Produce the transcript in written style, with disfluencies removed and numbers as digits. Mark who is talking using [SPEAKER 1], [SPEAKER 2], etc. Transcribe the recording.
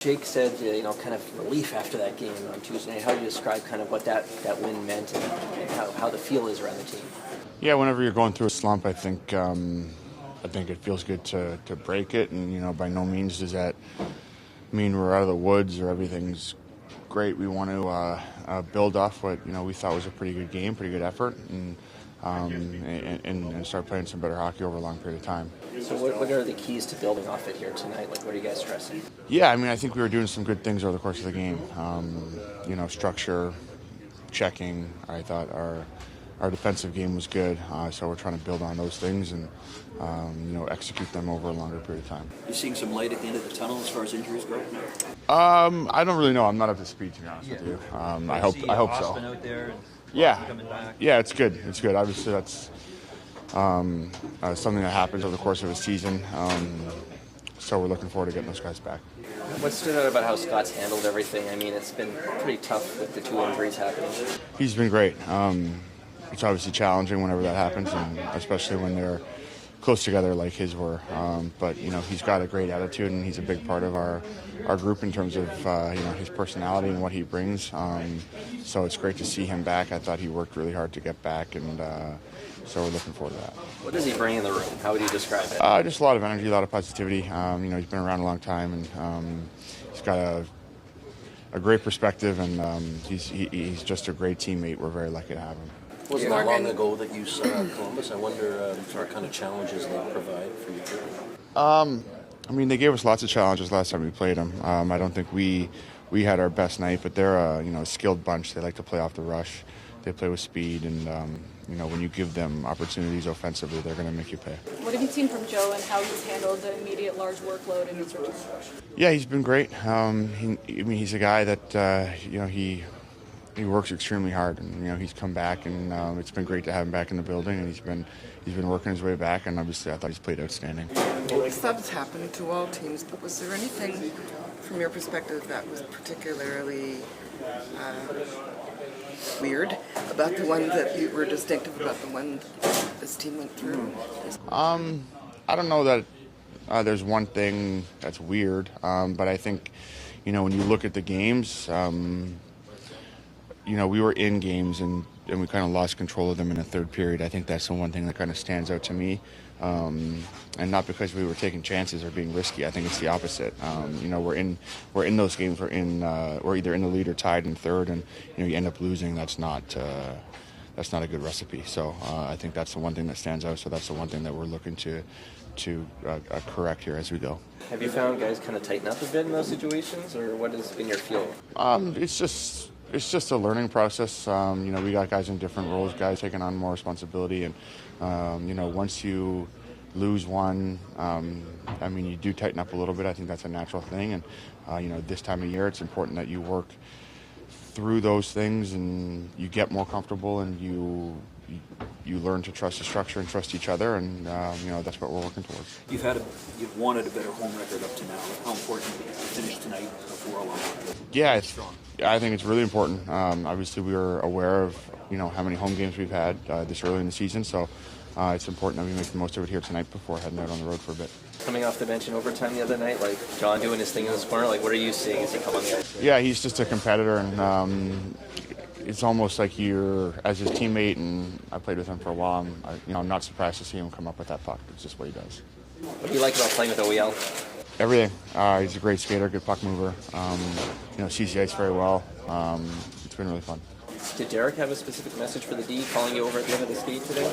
[SPEAKER 1] Jake said, kind of relief after that game on Tuesday night. How do you describe kind of what that win meant and how the feel is around the team?
[SPEAKER 2] Yeah, whenever you're going through a slump, I think it feels good to break it, and by no means does that mean we're out of the woods or everything's great. We want to build off what we thought was a pretty good game, pretty good effort, and start playing some better hockey over a long period of time.
[SPEAKER 1] So what are the keys to building off it here tonight? Like, what are you guys stressing?
[SPEAKER 2] Yeah, I think we were doing some good things over the course of the game. Structure, checking. I thought our defensive game was good, so we're trying to build on those things and execute them over a longer period of time.
[SPEAKER 3] You're seeing some light at the end of the tunnel as far as injuries go?
[SPEAKER 2] I don't really know. I'm not up to speed, to be honest with you. I hope so.
[SPEAKER 3] Out there coming back.
[SPEAKER 2] Yeah, it's good. It's good. Obviously, that's something that happens over the course of a season. So we're looking forward to getting those guys back.
[SPEAKER 1] What stood out about how Scott's handled everything? It's been pretty tough with the two injuries happening.
[SPEAKER 2] He's been great. It's obviously challenging whenever that happens, and especially when they're close together like his were. But he's got a great attitude, and he's a big part of our group in terms of his personality and what he brings. So it's great to see him back. I thought he worked really hard to get back, and so we're looking forward to that.
[SPEAKER 1] What does he bring in the room? How would you describe it?
[SPEAKER 2] Just a lot of energy, a lot of positivity. He's been around a long time, and he's got a great perspective, and he's just a great teammate. We're very lucky to have him.
[SPEAKER 3] Wasn't that long ago that you saw Columbus? I wonder what kind of challenges they provide for you.
[SPEAKER 2] They gave us lots of challenges last time we played them. I don't think we had our best night, but they're a skilled bunch. They like to play off the rush. They play with speed, and when you give them opportunities offensively, they're going to make you pay.
[SPEAKER 4] What have you seen from Joe and how he's handled the immediate large workload in his return?
[SPEAKER 2] Yeah, he's been great. He's a guy that he works extremely hard, and he's come back, and it's been great to have him back in the building, and he's been working his way back, and obviously I thought he's played outstanding.
[SPEAKER 5] Subs happen to all teams, but was there anything from your perspective that was particularly weird about the one that you were distinctive about the one this team went through?
[SPEAKER 2] I don't know that there's one thing that's weird, but I think when you look at the games, we were in games and we kind of lost control of them in the third period. I think that's the one thing that kind of stands out to me. And not because we were taking chances or being risky. I think it's the opposite. We're in those games. We're either in the lead or tied in third, and you end up losing. That's not a good recipe. So I think that's the one thing that stands out. So that's the one thing that we're looking to correct here as we go.
[SPEAKER 1] Have you found guys kind of tighten up a bit in those situations, or what has been your feel?
[SPEAKER 2] It's just a learning process. We got guys in different roles, guys taking on more responsibility, and once you lose one, you do tighten up a little bit. I think that's a natural thing, and this time of year, it's important that you work through those things and you get more comfortable, and you learn to trust the structure and trust each other, and that's what we're working towards.
[SPEAKER 3] You've wanted a better home record up to now. How important to finish tonight before a long time?
[SPEAKER 2] Yeah, I think it's really important. Obviously, we were aware of how many home games we've had this early in the season, so it's important that we make the most of it here tonight before heading out on the road for a bit.
[SPEAKER 1] Coming off the bench in overtime the other night, like John doing his thing in this corner, like what are you seeing as he come on the ice?
[SPEAKER 2] Yeah, he's just a competitor, and it's almost like you're, as his teammate, and I played with him for a while, I'm not surprised to see him come up with that puck. It's just what he does.
[SPEAKER 1] What do you like about playing with OEL?
[SPEAKER 2] Everything. He's a great skater, good puck mover. Sees the ice very well. It's been really fun.
[SPEAKER 1] Did Derek have a specific message for the D calling you over at the end of the skate today?